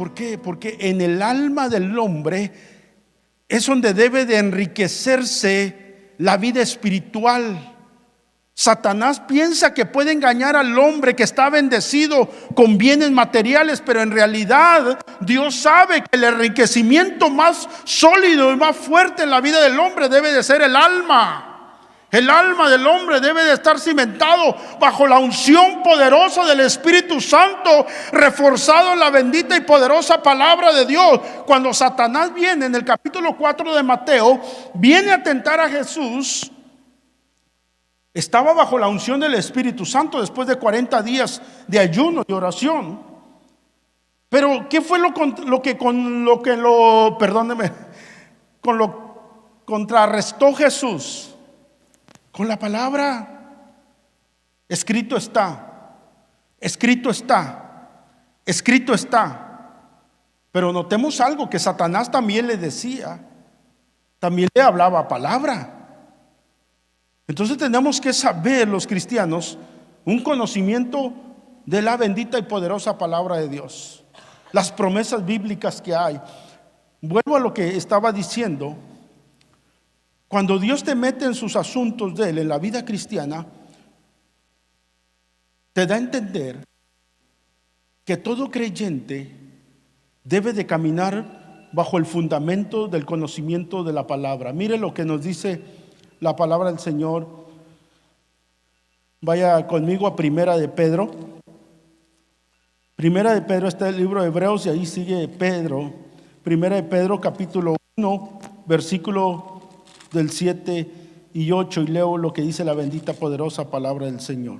¿Por qué? Porque en el alma del hombre es donde debe de enriquecerse la vida espiritual. Satanás piensa que puede engañar al hombre que está bendecido con bienes materiales, pero en realidad Dios sabe que el enriquecimiento más sólido y más fuerte en la vida del hombre debe de ser el alma. El alma del hombre debe de estar cimentado bajo la unción poderosa del Espíritu Santo, reforzado en la bendita y poderosa palabra de Dios. Cuando Satanás viene en el capítulo 4 de Mateo, viene a tentar a Jesús. Estaba bajo la unción del Espíritu Santo después de 40 días de ayuno y oración. Pero ¿qué fue lo que contrarrestó Jesús? Con la palabra. Escrito está, escrito está, escrito está. Pero notemos algo que Satanás también le decía, también le hablaba palabra. Entonces tenemos que saber los cristianos un conocimiento de la bendita y poderosa palabra de Dios, las promesas bíblicas que hay. Vuelvo a lo que estaba diciendo. Cuando Dios te mete en sus asuntos de Él, en la vida cristiana, te da a entender que todo creyente debe de caminar bajo el fundamento del conocimiento de la palabra. Mire lo que nos dice la palabra del Señor. Vaya conmigo a Primera de Pedro. Primera de Pedro está el libro de Hebreos y ahí sigue Pedro. Primera de Pedro capítulo 1, versículo del 7 y 8, y leo lo que dice la bendita poderosa palabra del Señor.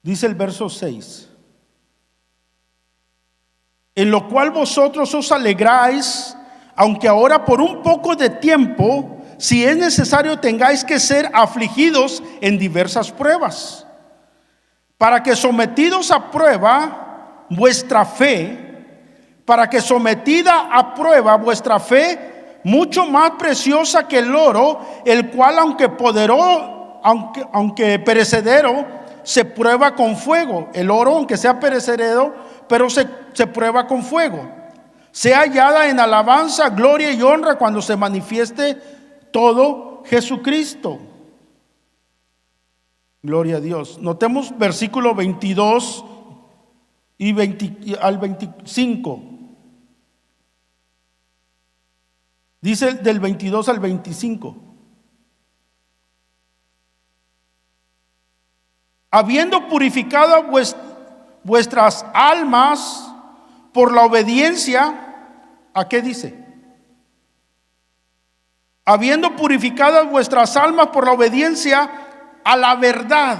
Dice el verso 6: en lo cual vosotros os alegráis, aunque ahora por un poco de tiempo, si es necesario, tengáis que ser afligidos en diversas pruebas, para que sometidos a prueba vuestra fe, para que sometida a prueba vuestra fe, mucho más preciosa que el oro, el cual aunque perecedero, se prueba con fuego. El oro, aunque sea perecedero, pero se prueba con fuego, sea hallada en alabanza, gloria y honra cuando se manifieste todo Jesucristo. Gloria a Dios. Notemos versículo 22 al 25. Dice del 22 al 25: habiendo purificado vuestras almas por la obediencia, ¿a qué dice? Habiendo purificado vuestras almas por la obediencia a la verdad.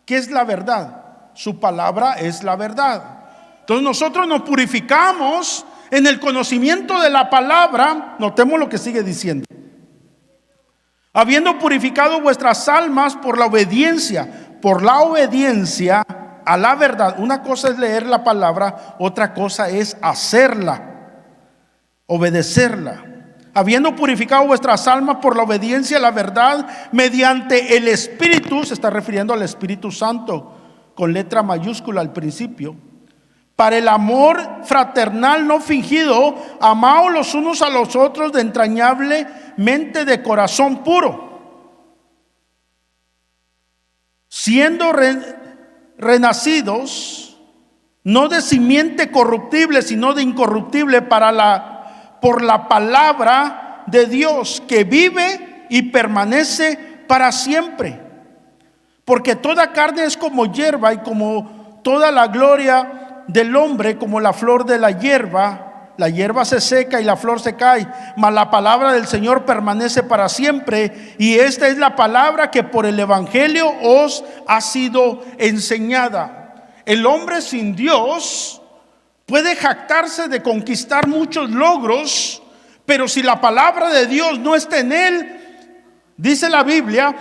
¿Qué es la verdad? Su palabra es la verdad. Entonces nosotros nos purificamos en el conocimiento de la palabra. Notemos lo que sigue diciendo: habiendo purificado vuestras almas por la obediencia a la verdad. Una cosa es leer la palabra, otra cosa es hacerla, obedecerla. Habiendo purificado vuestras almas por la obediencia a la verdad, mediante el Espíritu, se está refiriendo al Espíritu Santo con letra mayúscula al principio, para el amor fraternal no fingido, amaos los unos a los otros de entrañablemente de corazón puro, siendo renacidos, no de simiente corruptible, sino de incorruptible, por la palabra de Dios, que vive y permanece para siempre. Porque toda carne es como hierba, y como toda la gloria del hombre como la flor de la hierba. La hierba se seca y la flor se cae, mas la palabra del Señor permanece para siempre. Y esta es la palabra que por el evangelio os ha sido enseñada. El hombre sin Dios puede jactarse de conquistar muchos logros, pero si la palabra de Dios no está en él, dice la Biblia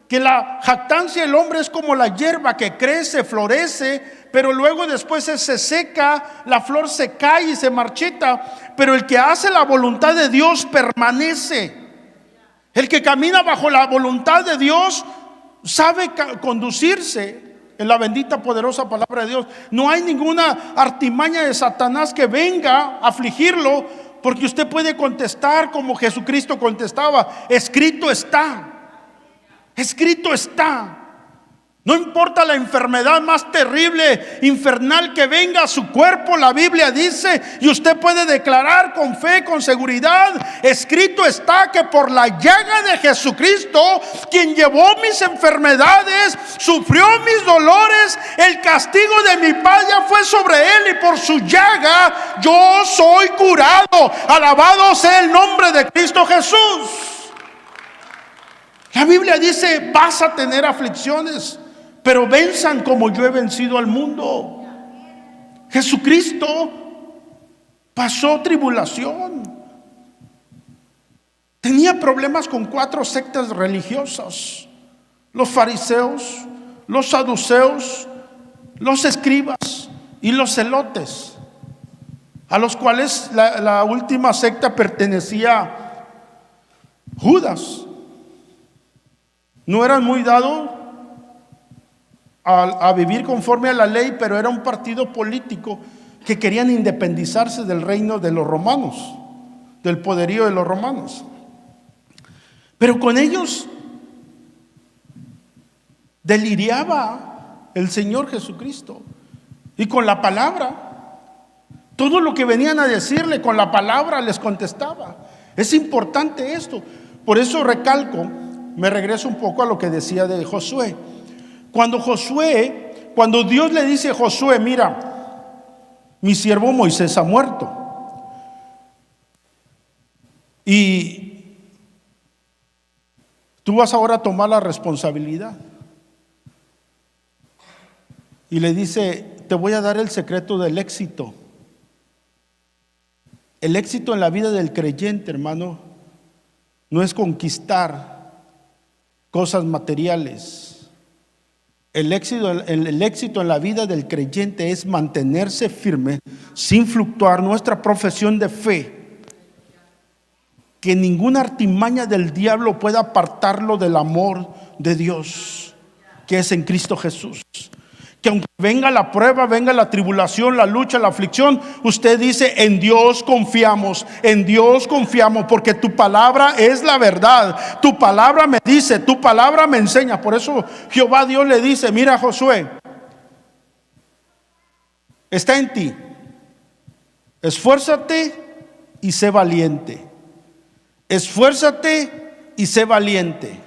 que la jactancia del hombre es como la hierba que crece, florece, pero luego después se seca, la flor se cae y se marchita. Pero el que hace la voluntad de Dios permanece. El que camina bajo la voluntad de Dios sabe conducirse en la bendita poderosa palabra de Dios. No hay ninguna artimaña de Satanás que venga a afligirlo, porque usted puede contestar como Jesucristo contestaba: escrito está, escrito está. No importa la enfermedad más terrible, infernal que venga a su cuerpo, la Biblia dice, y usted puede declarar con fe, con seguridad: escrito está que por la llaga de Jesucristo, quien llevó mis enfermedades, sufrió mis dolores, el castigo de mi paz ya fue sobre él, y por su llaga yo soy curado. Alabado sea el nombre de Cristo Jesús. La Biblia dice: vas a tener aflicciones, pero venzan como yo he vencido al mundo. Jesucristo pasó tribulación. Tenía problemas con 4 sectas religiosas: los fariseos, los saduceos, los escribas y los celotes, a los cuales la última secta pertenecía Judas. No eran muy dados a vivir conforme a la ley, pero era un partido político que querían independizarse del reino de los romanos, del poderío de los romanos. Pero con ellos deliriaba el Señor Jesucristo, y con la palabra, todo lo que venían a decirle, con la palabra les contestaba. Es importante esto. Por eso recalco, me regreso un poco a lo que decía de Josué. Cuando Dios le dice a Josué: mira, mi siervo Moisés ha muerto, y tú vas ahora a tomar la responsabilidad. Y le dice: te voy a dar el secreto del éxito. El éxito en la vida del creyente, hermano, no es conquistar cosas materiales. El éxito en la vida del creyente es mantenerse firme sin fluctuar nuestra profesión de fe. Que ninguna artimaña del diablo pueda apartarlo del amor de Dios, que es en Cristo Jesús. Que aunque venga la prueba, venga la tribulación, la lucha, la aflicción, usted dice: en Dios confiamos, porque tu palabra es la verdad. Tu palabra me dice, tu palabra me enseña. Por eso Jehová Dios le dice: mira, Josué, está en ti, esfuérzate y sé valiente. Esfuérzate y sé valiente.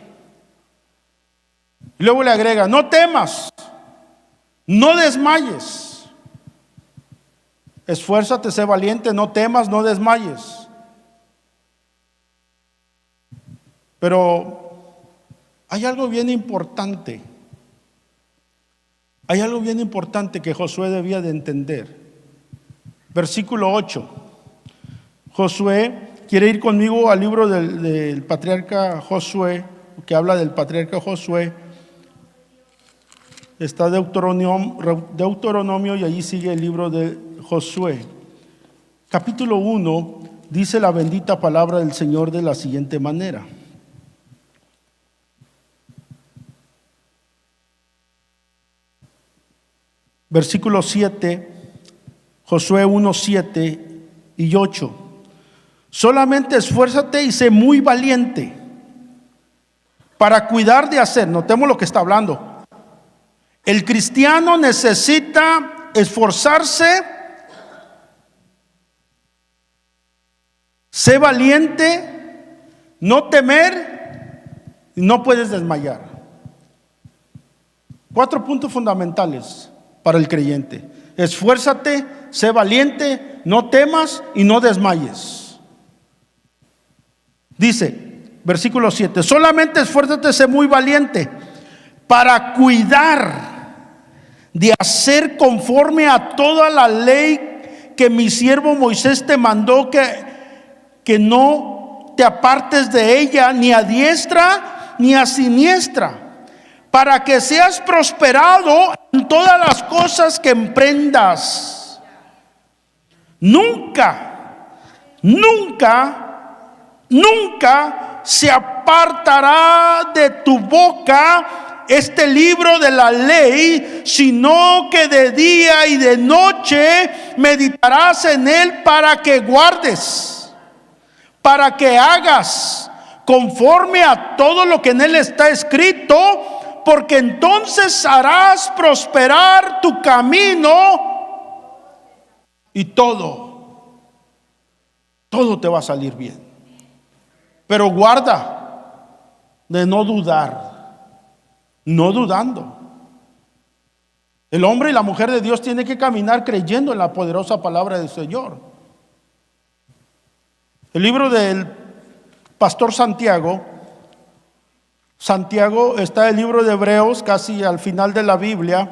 Y luego le agrega: no temas, no desmayes. Esfuérzate, sé valiente, no temas, no desmayes. Pero hay algo bien importante. Hay algo bien importante que Josué debía de entender. Versículo 8. Josué, ¿quiere ir conmigo al libro del patriarca Josué? Que habla del patriarca Josué. Está Deuteronomio y allí sigue el libro de Josué. Capítulo 1, dice la bendita palabra del Señor de la siguiente manera. Versículo 7, Josué 1, 7 y 8. Solamente esfuérzate y sé muy valiente para cuidar de hacer. Notemos lo que está hablando. El cristiano necesita esforzarse, sé valiente, no temer, y no puedes desmayar. 4 puntos fundamentales para el creyente: esfuérzate, sé valiente, no temas y no desmayes. Dice, versículo 7, solamente esfuérzate, sé muy valiente para cuidar de hacer conforme a toda la ley que mi siervo Moisés te mandó, que no te apartes de ella ni a diestra ni a siniestra, para que seas prosperado en todas las cosas que emprendas. Nunca se aparta apartará de tu boca este libro de la ley, sino que de día y de noche meditarás en él para que guardes, para que hagas conforme a todo lo que en él está escrito, porque entonces harás prosperar tu camino y todo te va a salir bien. Pero guarda de no dudar, no dudando. El hombre y la mujer de Dios tienen que caminar creyendo en la poderosa palabra del Señor. El libro del pastor Santiago está el libro de Hebreos casi al final de la Biblia.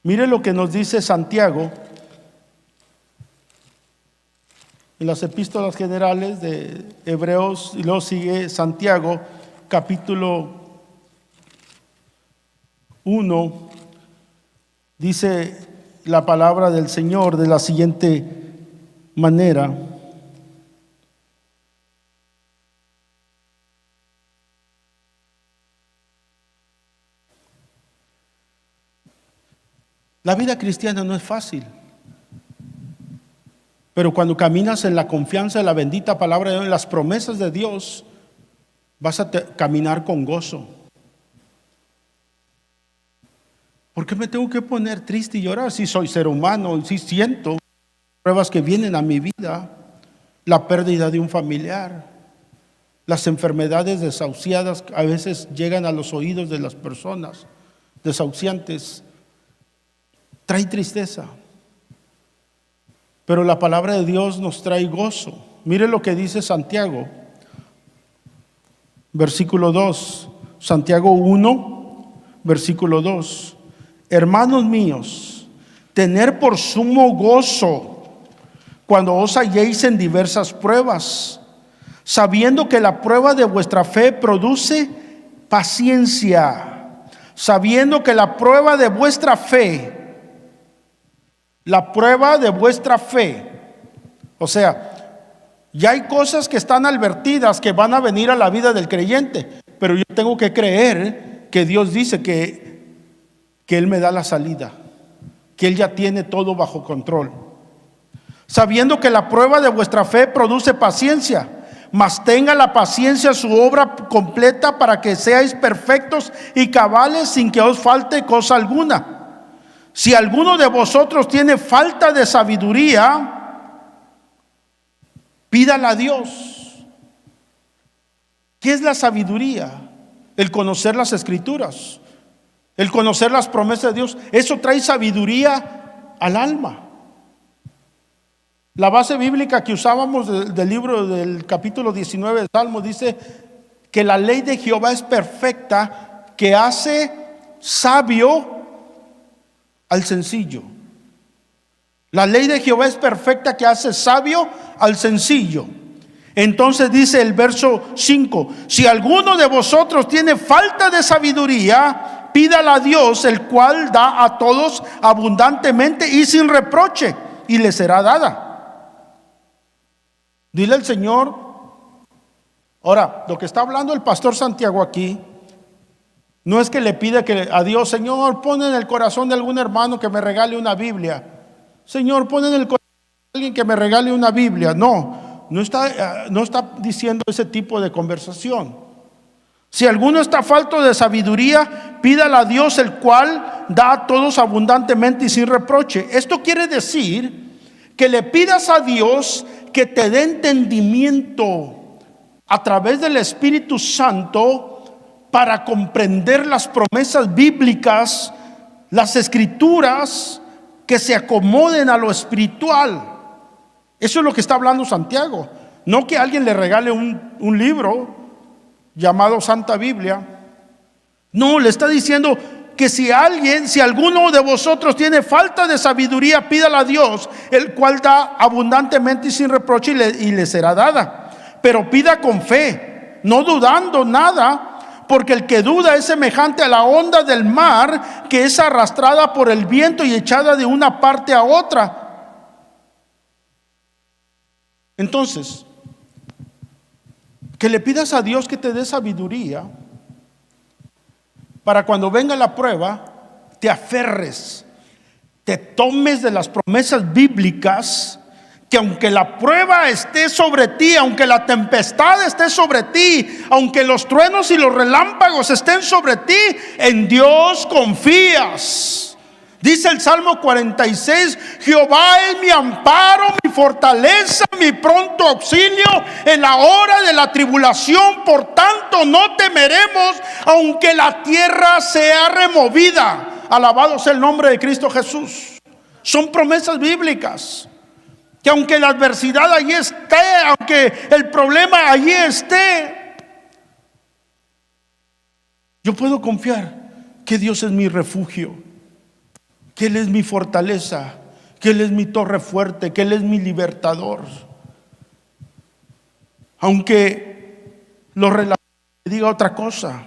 Mire lo que nos dice Santiago en las epístolas generales de Hebreos, y luego sigue Santiago, capítulo 1, dice la palabra del Señor de la siguiente manera. La vida cristiana no es fácil. Pero cuando caminas en la confianza de la bendita palabra de Dios, en las promesas de Dios, vas a caminar con gozo. ¿Por qué me tengo que poner triste y llorar si soy ser humano? Si siento pruebas que vienen a mi vida, la pérdida de un familiar, las enfermedades desahuciadas a veces llegan a los oídos de las personas desahuciantes. Trae tristeza. Pero la palabra de Dios nos trae gozo. Mire lo que dice Santiago, versículo 2, Santiago 1, versículo 2. Hermanos míos, tener por sumo gozo cuando os halléis en diversas pruebas, sabiendo que la prueba de vuestra fe produce paciencia, sabiendo que la prueba de vuestra fe, o sea, ya hay cosas que están advertidas que van a venir a la vida del creyente, pero yo tengo que creer que Dios dice que Él me da la salida, que Él ya tiene todo bajo control. Sabiendo que la prueba de vuestra fe produce paciencia, mas tenga la paciencia su obra completa para que seáis perfectos y cabales sin que os falte cosa alguna. Si alguno de vosotros tiene falta de sabiduría, pídala a Dios. ¿Qué es la sabiduría? El conocer las Escrituras, el conocer las promesas de Dios. Eso trae sabiduría al alma. La base bíblica que usábamos del libro del capítulo 19 de Salmo dice que la ley de Jehová es perfecta, que hace sabio al sencillo. La ley de Jehová es perfecta, que hace sabio al sencillo. Entonces dice el verso 5: si alguno de vosotros tiene falta de sabiduría, pídala a Dios, el cual da a todos abundantemente y sin reproche, y le será dada. Dile al Señor. Ahora, lo que está hablando el pastor Santiago aquí no es que le pida a Dios: Señor, pon en el corazón de algún hermano que me regale una Biblia. Señor, pon en el corazón de alguien que me regale una Biblia. No está diciendo ese tipo de conversación. Si alguno está falto de sabiduría, pídala a Dios, el cual da a todos abundantemente y sin reproche. Esto quiere decir que le pidas a Dios que te dé entendimiento a través del Espíritu Santo para comprender las promesas bíblicas, las Escrituras, que se acomoden a lo espiritual. Eso es lo que está hablando Santiago. No que alguien le regale un libro llamado Santa Biblia. No, le está diciendo que si alguno de vosotros tiene falta de sabiduría, pídala a Dios, el cual da abundantemente y sin reproche, y le será dada. Pero pida con fe, no dudando nada, porque el que duda es semejante a la onda del mar, que es arrastrada por el viento y echada de una parte a otra. Entonces, Que le pidas a Dios que te dé sabiduría para cuando venga la prueba, te aferres, te tomes de las promesas bíblicas, que aunque la prueba esté sobre ti, aunque la tempestad esté sobre ti, aunque los truenos y los relámpagos estén sobre ti, en Dios confías. Dice el Salmo 46, Jehová es mi amparo, mi fortaleza, mi pronto auxilio en la hora de la tribulación. Por tanto no temeremos, aunque la tierra sea removida. Alabado sea el nombre de Cristo Jesús. Son promesas bíblicas. Que aunque la adversidad allí esté, aunque el problema allí esté, yo puedo confiar que Dios es mi refugio, que Él es mi fortaleza, que Él es mi torre fuerte, que Él es mi libertador. Aunque lo diga otra cosa.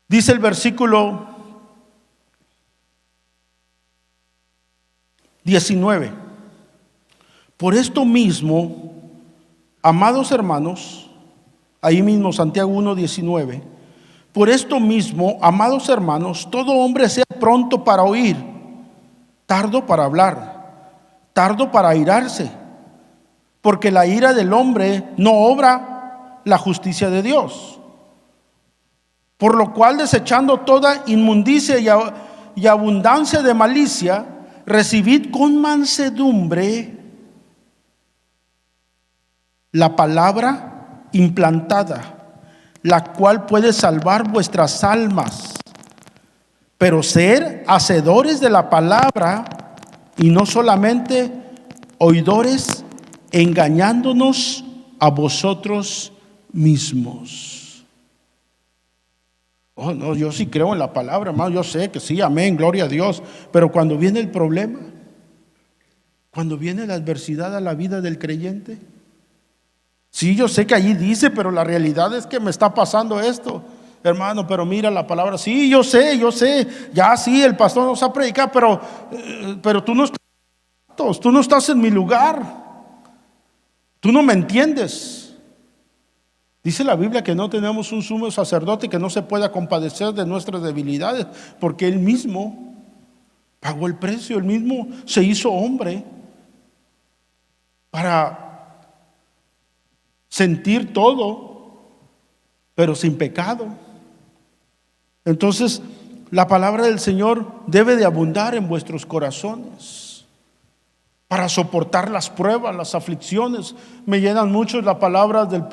Dice el versículo 19. Por esto mismo, amados hermanos, ahí mismo Santiago 1:19. Por esto mismo, amados hermanos, todo hombre sea pronto para oír, tardo para hablar, tardo para airarse, porque la ira del hombre no obra la justicia de Dios. Por lo cual, desechando toda inmundicia y abundancia de malicia, recibid con mansedumbre la palabra implantada, la cual puede salvar vuestras almas. Pero ser hacedores de la palabra y no solamente oidores, engañándonos a vosotros mismos. Oh, no, yo sí creo en la palabra, hermano. Yo sé que sí, amén, gloria a Dios. Pero cuando viene el problema, cuando viene la adversidad a la vida del creyente, sí, yo sé que allí dice, pero la realidad es que me está pasando esto, hermano. Pero mira la palabra. Sí, yo sé, ya sí, el pastor nos ha predicado, pero tú no estás en mi lugar. Tú no me entiendes. Dice la Biblia que no tenemos un sumo sacerdote que no se pueda compadecer de nuestras debilidades, porque Él mismo pagó el precio, Él mismo se hizo hombre para sentir todo, pero sin pecado. Entonces, la palabra del Señor debe de abundar en vuestros corazones para soportar las pruebas, las aflicciones. Me llenan mucho las palabras del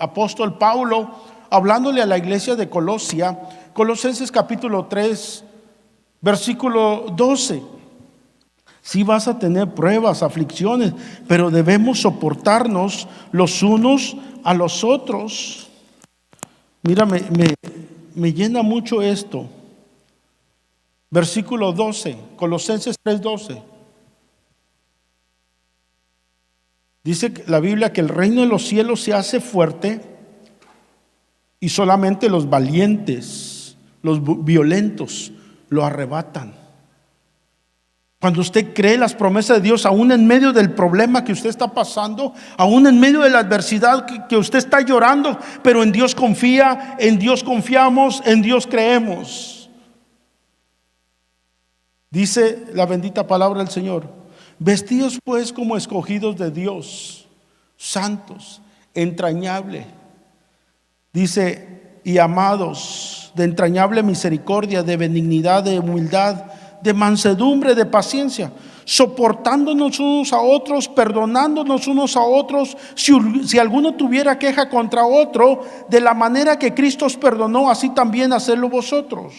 apóstol Pablo, hablándole a la iglesia de Colosia, Colosenses capítulo 3, versículo 12. Sí vas a tener pruebas, aflicciones, pero debemos soportarnos los unos a los otros. Mira, me llena mucho esto. Versículo 12, Colosenses 3:12. Dice la Biblia que el reino de los cielos se hace fuerte y solamente los valientes, los violentos, lo arrebatan. Cuando usted cree las promesas de Dios, aún en medio del problema que usted está pasando, aún en medio de la adversidad que usted está llorando, pero en Dios confía, en Dios confiamos, en Dios creemos. Dice la bendita palabra del Señor: vestidos pues como escogidos de Dios, santos, entrañable. Dice, y amados, de entrañable misericordia, de benignidad, de humildad, de mansedumbre, de paciencia, soportándonos unos a otros, perdonándonos unos a otros, si alguno tuviera queja contra otro, de la manera que Cristo os perdonó, así también hacedlo vosotros.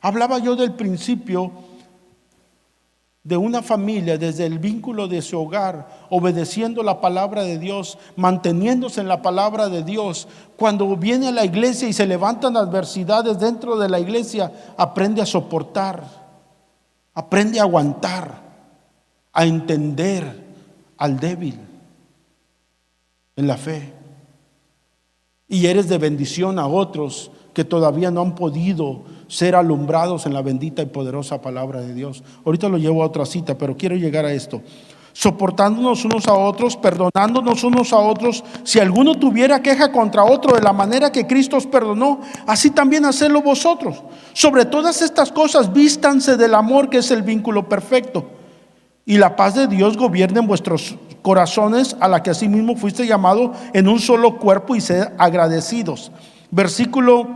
Hablaba yo del principio de una familia desde el vínculo de su hogar, obedeciendo la palabra de Dios, manteniéndose en la palabra de Dios. Cuando viene a la iglesia y se levantan adversidades dentro de la iglesia, aprende a soportar, aprende a aguantar, a entender al débil en la fe. Y eres de bendición a otros que todavía no han podido ser alumbrados en la bendita y poderosa palabra de Dios. Ahorita lo llevo a otra cita, pero quiero llegar a esto. soportándonos unos a otros, perdonándonos unos a otros. Si alguno tuviera queja contra otro, de la manera que Cristo os perdonó, así también hacedlo vosotros. Sobre todas estas cosas, vístanse del amor, que es el vínculo perfecto. Y la paz de Dios gobierne en vuestros corazones, a la que asimismo fuiste llamado en un solo cuerpo, y sed agradecidos. Versículo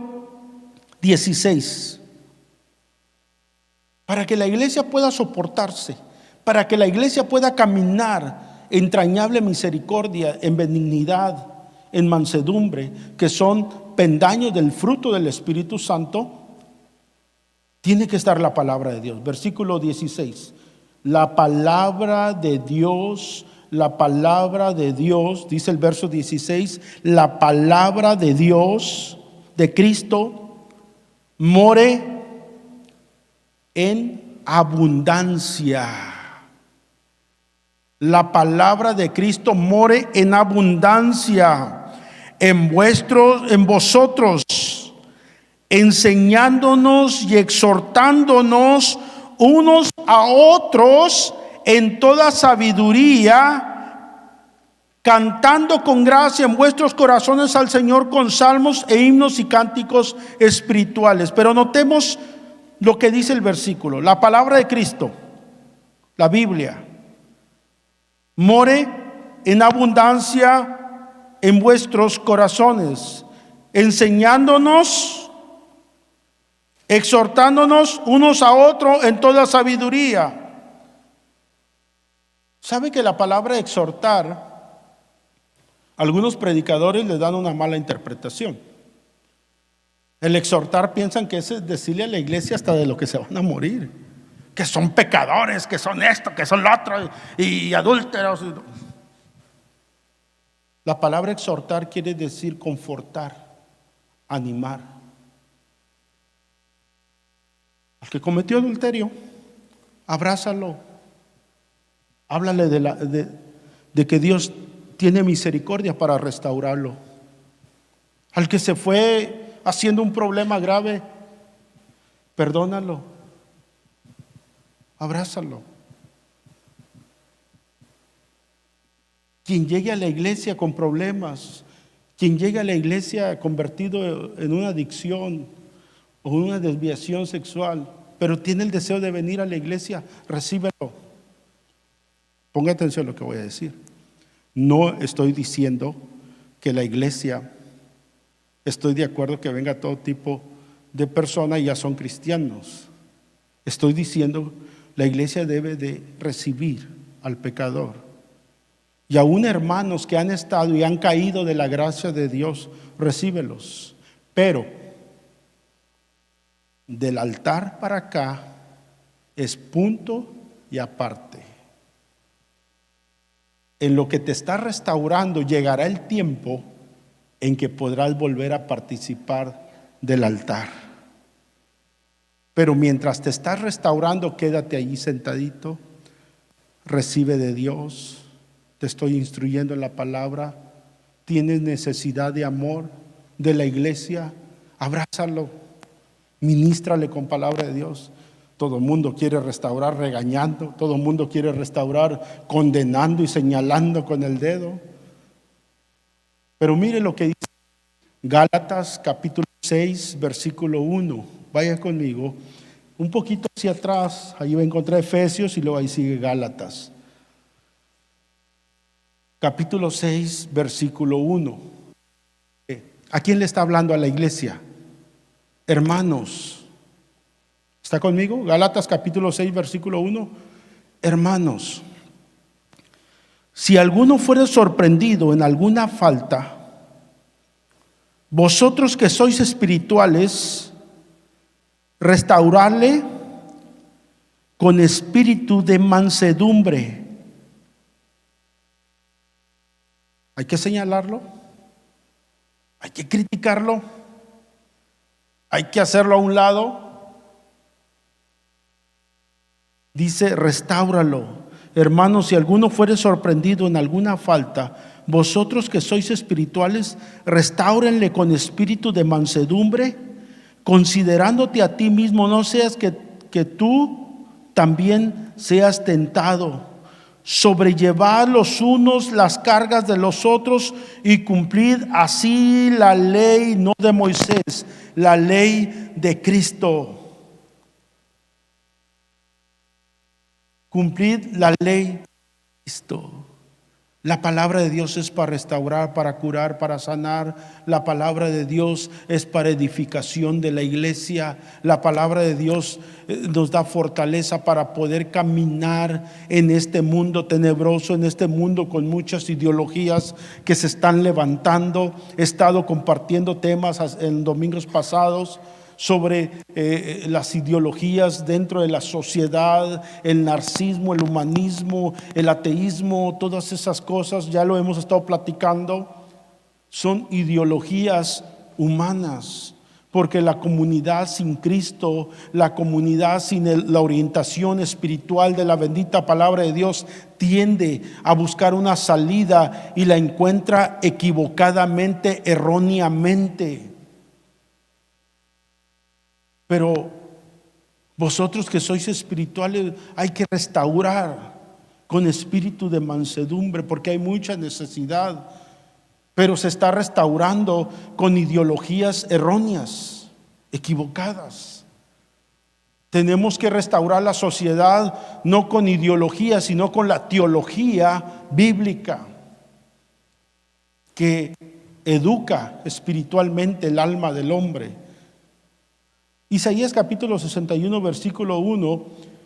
16. Para que la iglesia pueda soportarse, para que la iglesia pueda caminar en entrañable misericordia, en benignidad, en mansedumbre, que son pendaños del fruto del Espíritu Santo, tiene que estar la palabra de Dios. Versículo 16. La palabra de Dios, dice el verso 16, la palabra de Dios, de Cristo, more en abundancia. La palabra de Cristo more en abundancia en vosotros, enseñándonos y exhortándonos unos a otros en toda sabiduría, cantando con gracia en vuestros corazones al Señor con salmos e himnos y cánticos espirituales. Pero notemos lo que dice el versículo. La palabra de Cristo, la Biblia, more en abundancia en vuestros corazones, enseñándonos, exhortándonos unos a otros en toda sabiduría. ¿Sabe que la palabra exhortar, algunos predicadores le dan una mala interpretación? El exhortar piensan que es decirle a la iglesia hasta de lo que se van a morir, que son pecadores, que son esto, que son lo otro, y adúlteros. La palabra exhortar quiere decir confortar, animar. Al que cometió adulterio, abrázalo, háblale de que Dios tiene misericordia para restaurarlo. Al que se fue haciendo un problema grave, perdónalo, abrázalo. Quien llegue a la iglesia con problemas, quien llegue a la iglesia convertido en una adicción o una desviación sexual, pero tiene el deseo de venir a la iglesia, recíbelo. Ponga atención a lo que voy a decir. No estoy diciendo que la iglesia, estoy de acuerdo que venga todo tipo de personas y ya son cristianos. Estoy diciendo la iglesia debe de recibir al pecador. Y aún hermanos que han estado y han caído de la gracia de Dios, recíbelos. Pero del altar para acá es punto y aparte. En lo que te está restaurando llegará el tiempo en que podrás volver a participar del altar. Pero mientras te estás restaurando, quédate allí sentadito, recibe de Dios. Te estoy instruyendo en la palabra. Tienes necesidad de amor de la iglesia, abrázalo, ministrale con palabra de Dios. Todo el mundo quiere restaurar regañando, todo el mundo quiere restaurar condenando y señalando con el dedo. Pero mire lo que dice Gálatas capítulo 6 versículo 1. Vaya conmigo un poquito hacia atrás, ahí va a encontrar Efesios y luego ahí sigue Gálatas. Capítulo 6 versículo 1. ¿A quién le está hablando? A la iglesia. Hermanos, ¿está conmigo? Gálatas capítulo 6 versículo 1. Hermanos, si alguno fuere sorprendido en alguna falta, vosotros que sois espirituales, restaurarle con espíritu de mansedumbre. Hay que señalarlo, hay que criticarlo, hay que hacerlo a un lado. Dice, restáuralo. Hermanos, si alguno fuere sorprendido en alguna falta, vosotros que sois espirituales, restáurenle con espíritu de mansedumbre, considerándote a ti mismo, no seas que tú también seas tentado. sobrellevad los unos las cargas de los otros y cumplid así la ley, no de Moisés, la ley de Cristo. Cumplid la ley de Cristo. La palabra de Dios es para restaurar, para curar, para sanar. La palabra de Dios es para edificación de la iglesia. La palabra de Dios nos da fortaleza para poder caminar en este mundo tenebroso, en este mundo con muchas ideologías que se están levantando. He estado compartiendo temas en domingos pasados sobre las ideologías dentro de la sociedad, el narcisismo, el humanismo, el ateísmo, todas esas cosas, ya lo hemos estado platicando. Son ideologías humanas, porque la comunidad sin Cristo, la comunidad sin la orientación espiritual de la bendita palabra de Dios, tiende a buscar una salida y la encuentra equivocadamente, erróneamente. Pero vosotros que sois espirituales, hay que restaurar con espíritu de mansedumbre, porque hay mucha necesidad. Pero se está restaurando con ideologías erróneas, equivocadas. Tenemos que restaurar la sociedad no con ideología, sino con la teología bíblica que educa espiritualmente el alma del hombre. Isaías capítulo 61 versículo 1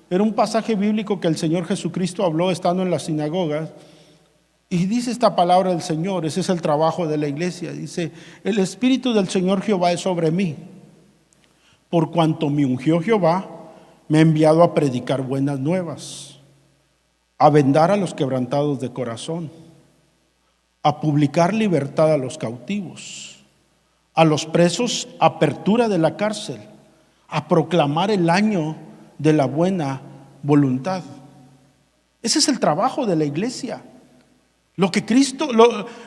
era un pasaje bíblico que el Señor Jesucristo habló estando en las sinagogas, y dice esta palabra del Señor. Ese es el trabajo de la iglesia. Dice: el Espíritu del Señor Jehová es sobre mí, por cuanto me ungió Jehová, me ha enviado a predicar buenas nuevas, a vendar a los quebrantados de corazón, a publicar libertad a los cautivos, a los presos apertura de la cárcel, a proclamar el año de la buena voluntad. Ese es el trabajo de la iglesia. Lo que Cristo,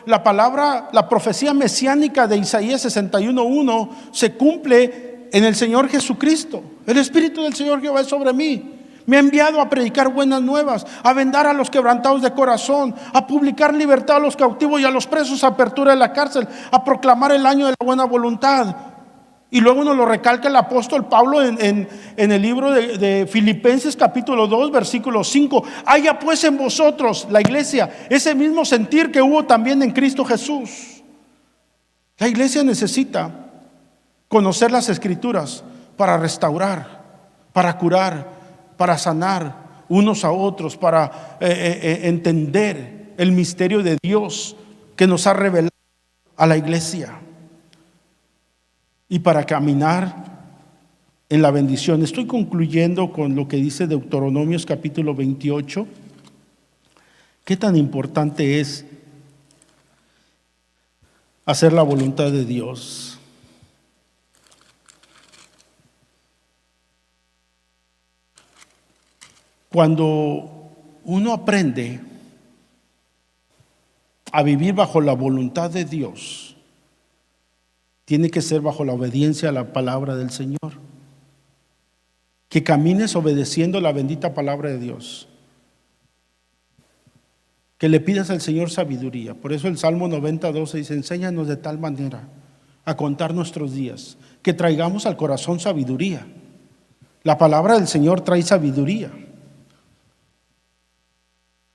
la palabra, la profecía mesiánica de Isaías 61:1 se cumple en el Señor Jesucristo. El Espíritu del Señor Jehová es sobre mí. Me ha enviado a predicar buenas nuevas, a vendar a los quebrantados de corazón, a publicar libertad a los cautivos y a los presos apertura de la cárcel, a proclamar el año de la buena voluntad. Y luego nos lo recalca el apóstol Pablo en el libro de Filipenses capítulo 2 versículo 5. Haya pues en vosotros, la iglesia, ese mismo sentir que hubo también en Cristo Jesús. La iglesia necesita conocer las escrituras para restaurar, para curar, para sanar unos a otros, para entender el misterio de Dios que nos ha revelado a la iglesia, y para caminar en la bendición. Estoy concluyendo con lo que dice Deuteronomios capítulo 28. Qué tan importante es hacer la voluntad de Dios. Cuando uno aprende a vivir bajo la voluntad de Dios, tiene que ser bajo la obediencia a la palabra del Señor. Que camines obedeciendo la bendita palabra de Dios. Que le pidas al Señor sabiduría. Por eso el Salmo 90:12 dice: enséñanos de tal manera a contar nuestros días, que traigamos al corazón sabiduría. La palabra del Señor trae sabiduría.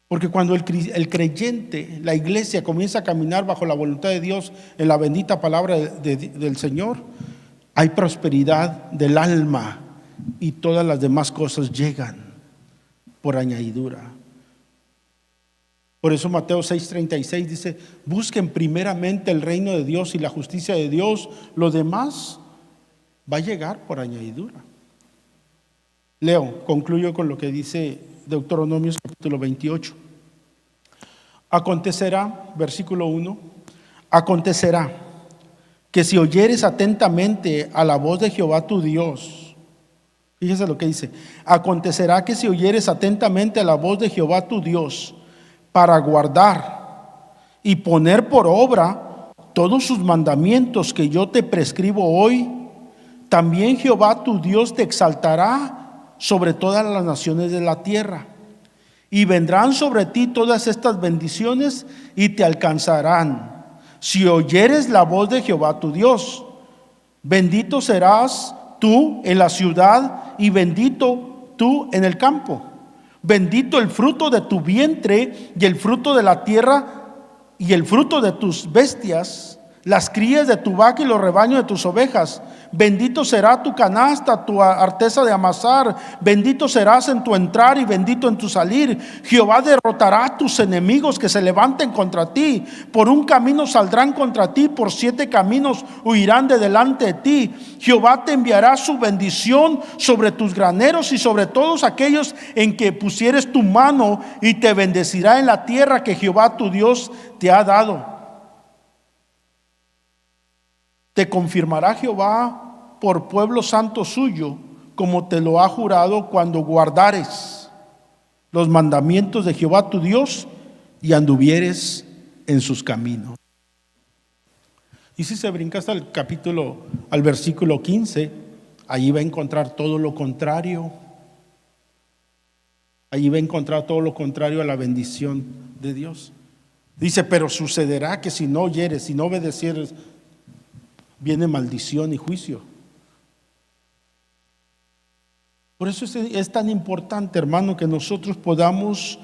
Porque cuando el creyente, la iglesia, comienza a caminar bajo la voluntad de Dios en la bendita palabra del Señor, hay prosperidad del alma y todas las demás cosas llegan por añadidura. Por eso Mateo 6:36 dice: busquen primeramente el reino de Dios y la justicia de Dios, lo demás va a llegar por añadidura. Concluyo con lo que dice Deuteronomios capítulo 28. Acontecerá, versículo 1, acontecerá que si oyeres atentamente a la voz de Jehová tu Dios, fíjese lo que dice: acontecerá que si oyeres atentamente a la voz de Jehová tu Dios, para guardar y poner por obra todos sus mandamientos que yo te prescribo hoy, también Jehová tu Dios te exaltará sobre todas las naciones de la tierra, y vendrán sobre ti todas estas bendiciones y te alcanzarán, si oyeres la voz de Jehová tu Dios. Bendito serás tú en la ciudad y bendito tú en el campo. Bendito el fruto de tu vientre y el fruto de la tierra y el fruto de tus bestias, las crías de tu vaca y los rebaños de tus ovejas. Bendito será tu canasta, tu arteza de amasar. Bendito serás en tu entrar y bendito en tu salir. Jehová derrotará a tus enemigos que se levanten contra ti. Por un camino saldrán contra ti, por 7 caminos huirán de delante de ti. Jehová te enviará su bendición sobre tus graneros y sobre todos aquellos en que pusieres tu mano, y te bendecirá en la tierra que Jehová tu Dios te ha dado. Te confirmará Jehová por pueblo santo suyo, como te lo ha jurado, cuando guardares los mandamientos de Jehová tu Dios y anduvieres en sus caminos. Y si se brinca hasta al versículo 15, allí va a encontrar todo lo contrario. Allí va a encontrar todo lo contrario a la bendición de Dios. Dice: pero sucederá que si no oyeres, si no obedecieres, viene maldición y juicio. Por eso es tan importante, hermano, que nosotros podamos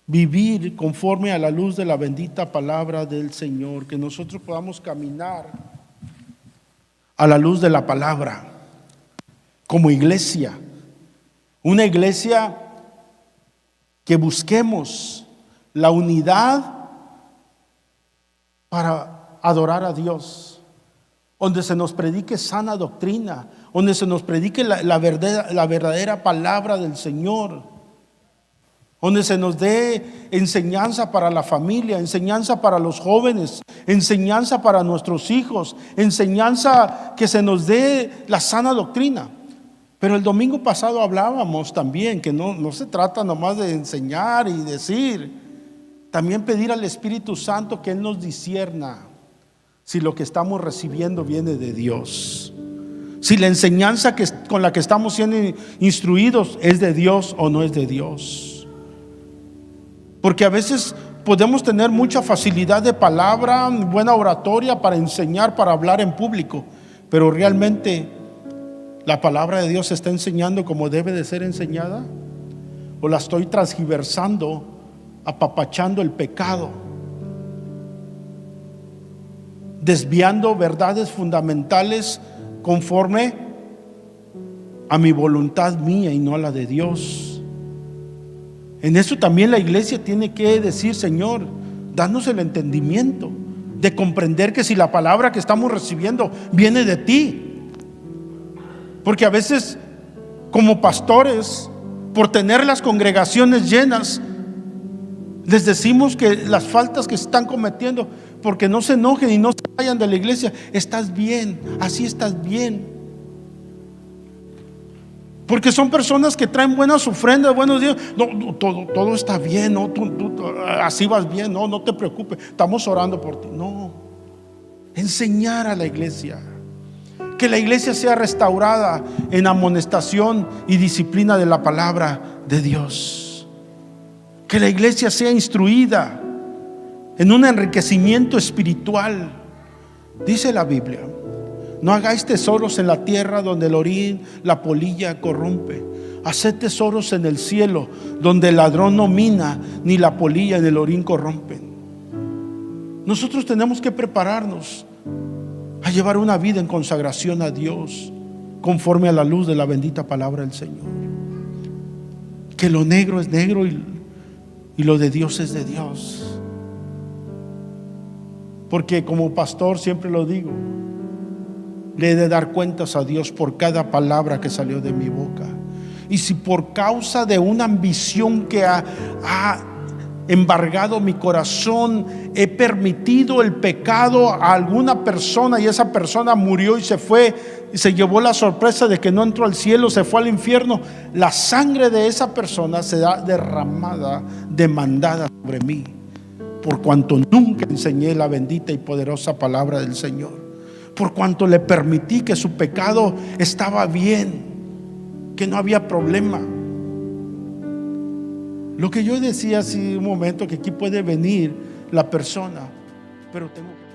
vivir conforme a la luz de la bendita palabra del Señor, que nosotros podamos caminar a la luz de la palabra como iglesia, una iglesia que busquemos la unidad para adorar a Dios, donde se nos predique sana doctrina, donde se nos predique la verdadera palabra del Señor, donde se nos dé enseñanza para la familia, enseñanza para los jóvenes, enseñanza para nuestros hijos, enseñanza que se nos dé la sana doctrina. Pero el domingo pasado hablábamos también que no se trata nomás de enseñar y decir, también pedir al Espíritu Santo que Él nos discierna si lo que estamos recibiendo viene de Dios, si la enseñanza con la que estamos siendo instruidos es de Dios o no es de Dios. Porque a veces podemos tener mucha facilidad de palabra, buena oratoria para enseñar, para hablar en público, pero realmente la palabra de Dios se está enseñando como debe de ser enseñada, o la estoy transgiversando, apapachando el pecado, desviando verdades fundamentales conforme a mi voluntad mía y no a la de Dios. En eso también la iglesia tiene que decir: Señor, danos el entendimiento de comprender que si la palabra que estamos recibiendo viene de ti. Porque a veces, como pastores, por tener las congregaciones llenas, les decimos que las faltas que están cometiendo, porque no se enojen y no se vayan de la iglesia. Estás bien, así estás bien. Porque son personas que traen buenas ofrendas, buenos días. No, todo está bien, no, tú, así vas bien, no te preocupes, estamos orando por ti. No, enseñar a la iglesia, que la iglesia sea restaurada en amonestación y disciplina de la palabra de Dios. Que la iglesia sea instruida en un enriquecimiento espiritual. Dice la Biblia: no hagáis tesoros en la tierra, donde el orín, la polilla corrompe. Haced tesoros en el cielo, donde el ladrón no mina, ni la polilla ni el orín corrompen. Nosotros tenemos que prepararnos a llevar una vida en consagración a Dios, conforme a la luz de la bendita palabra del Señor. Que lo negro es negro y lo de Dios es de Dios. Porque como pastor siempre lo digo, le he de dar cuentas a Dios por cada palabra que salió de mi boca. Y si por causa de una ambición que ha embargado mi corazón, he permitido el pecado a alguna persona, y esa persona murió y se fue, y se llevó la sorpresa de que no entró al cielo, se fue al infierno, la sangre de esa persona será derramada, demandada sobre mí, por cuanto nunca enseñé la bendita y poderosa palabra del Señor, por cuanto le permití que su pecado estaba bien, que no había problema. Lo que yo decía hace un momento, que aquí puede venir la persona, pero tengo que...